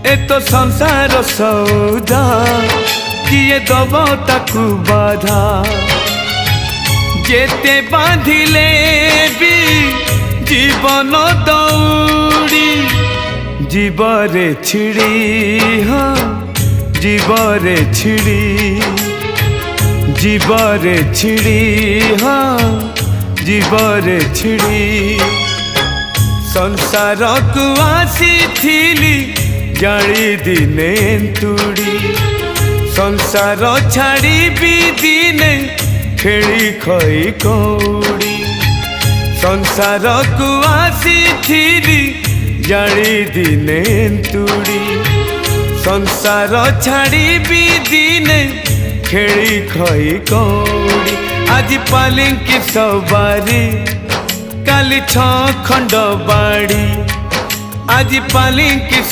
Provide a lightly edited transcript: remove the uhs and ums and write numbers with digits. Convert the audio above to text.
ए तो संसार सौदा किए दब ताकू बाधा जेते बांधिले भी जीवन दौड़ी जीवरे छिड़ी हाँ जीवरे छिड़ी जीवरे छिड़ी हाँ जीवरे छिड़ी संसार को आसी थिली जाड़ी दिने तुड़ी संसार छाड़ी भी दिने खेली खई कौड़ी संसार को आसी थिली जाड़ी दिने तुड़ी संसार छाड़ी भी दिने खेली खई कौड़ी आज पालिंकी सवारी काली 6 खंड बाड़ी आज पालिंकी